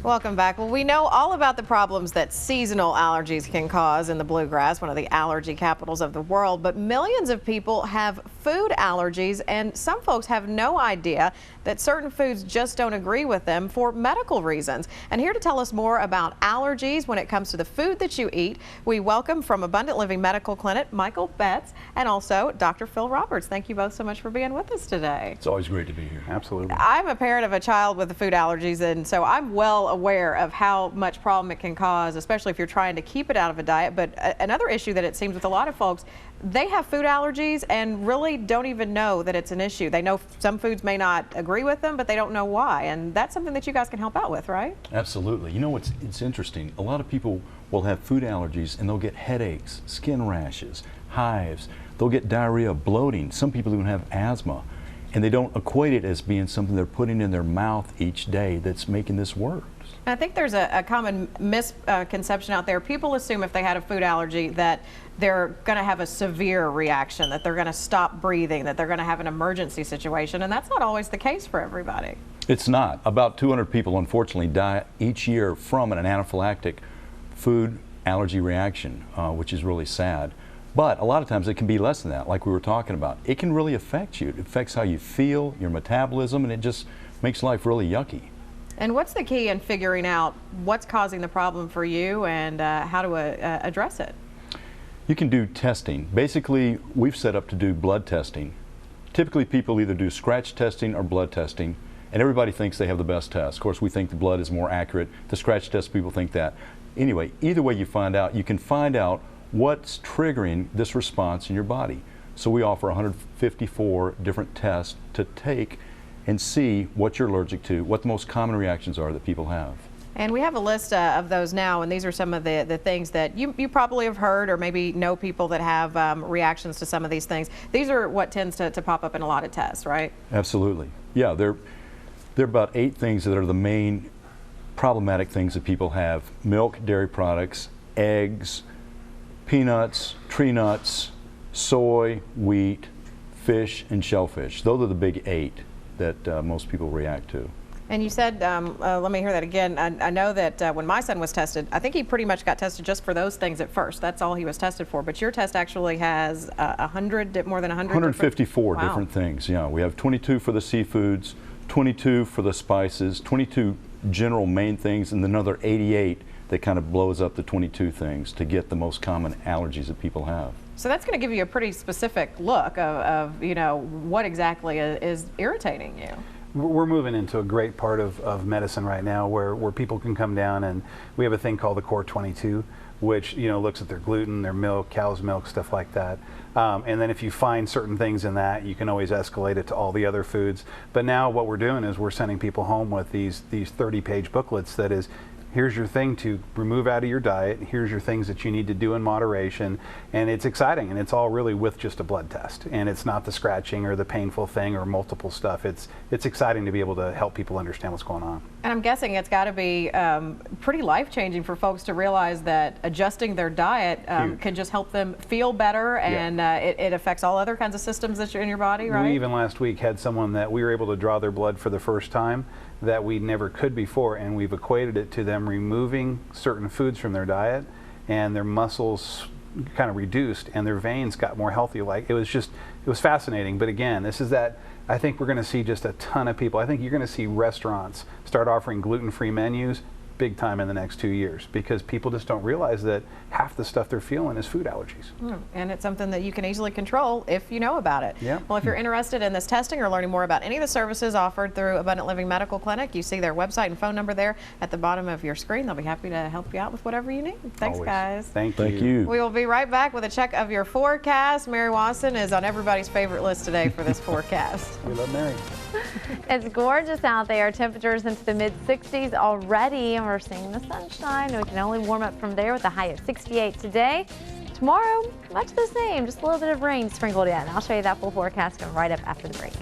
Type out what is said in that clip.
Welcome back. Well, we know all about the problems that seasonal allergies can cause in the bluegrass, one of the allergy capitals of the world, but millions of people have food allergies, and some folks have no idea that certain foods just don't agree with them for medical reasons. And here to tell us more about allergies when it comes to the food that you eat, we welcome from Abundant Living Medical Clinic, Michael Betts, and also Dr. Phil Roberts. Thank you both so much for being with us today. It's always great to be here. Absolutely. I'm a parent of a child with the food allergies, and so I'm well aware of how much problem it can cause, especially if you're trying to keep it out of a diet. But another issue that it seems with a lot of folks, they have food allergies and really don't even know that it's an issue. They know some foods may not agree with them, but they don't know why. And that's something that you guys can help out with, right? Absolutely. You know, it's interesting. A lot of people will have food allergies and they'll get headaches, skin rashes, hives. They'll get diarrhea, bloating. Some people even have asthma. And they don't equate it as being something they're putting in their mouth each day that's making this worse. I think there's a common misconception out there. People assume if they had a food allergy that they're going to have a severe reaction, that they're going to stop breathing, that they're going to have an emergency situation, and that's not always the case for everybody. It's not. About 200 people unfortunately die each year from an anaphylactic food allergy reaction, which is really sad. But a lot of times it can be less than that, like we were talking about. It can really affect you. It affects how you feel, your metabolism, and it just makes life really yucky. And what's the key in figuring out what's causing the problem for you and how to address it? You can do testing. Basically, we've set up to do blood testing. Typically, people either do scratch testing or blood testing, and everybody thinks they have the best test. Of course, we think the blood is more accurate. The scratch test, people think that. Anyway, either way you can find out what's triggering this response in your body. So we offer 154 different tests to take and see what you're allergic to, what the most common reactions are that people have. And we have a list of those now, and these are some of the things that you probably have heard or maybe know people that have reactions to some of these things. These are what tends to pop up in a lot of tests, right? Absolutely. Yeah, there are about 8 things that are the main problematic things that people have. Milk, dairy products, eggs, peanuts, tree nuts, soy, wheat, fish, and shellfish. Those are the big 8 that most people react to. And you said, let me hear that again. I know that when my son was tested, I think he pretty much got tested just for those things at first. That's all he was tested for. But your test actually has more than 100? 154 different things, yeah. We have 22 for the seafoods, 22 for the spices, 22 general main things, and another 88 that kind of blows up the 22 things to get the most common allergies that people have. So that's going to give you a pretty specific look of you know, what exactly is irritating you. We're moving into a great part of medicine right now where people can come down, and we have a thing called the Core 22, which, you know, looks at their gluten, their milk, cow's milk, stuff like that. And then if you find certain things in that, you can always escalate it to all the other foods. But now what we're doing is we're sending people home with these 30-page booklets that is, here's your thing to remove out of your diet, here's your things that you need to do in moderation, and it's exciting, and it's all really with just a blood test, and it's not the scratching or the painful thing or multiple stuff. It's exciting to be able to help people understand what's going on. And I'm guessing it's got to be pretty life-changing for folks to realize that adjusting their diet can just help them feel better, and it affects all other kinds of systems that are in your body, right? We even last week had someone that we were able to draw their blood for the first time that we never could before, and we've equated it to them removing certain foods from their diet, and their muscles kind of reduced and their veins got more healthy. Like, it was fascinating. But again, this is that I think we're going to see just a ton of people. I think you're going to see restaurants start offering gluten-free menus big time in the next 2 years, because people just don't realize that half the stuff they're feeling is food allergies. And it's something that you can easily control if you know about it. Yeah. Well, if you're interested in this testing or learning more about any of the services offered through Abundant Living Medical Clinic, you see their website and phone number there at the bottom of your screen. They'll be happy to help you out with whatever you need. Thanks, Always. guys. Thank you. We will be right back with a check of your forecast. Mary Watson is on everybody's favorite list today for this forecast. We love Mary. It's gorgeous out there. Temperatures into the mid-60s already, and we're seeing the sunshine. We can only warm up from there with a high of 68 today. Tomorrow, much the same, just a little bit of rain sprinkled in. I'll show you that full forecast coming right up after the break.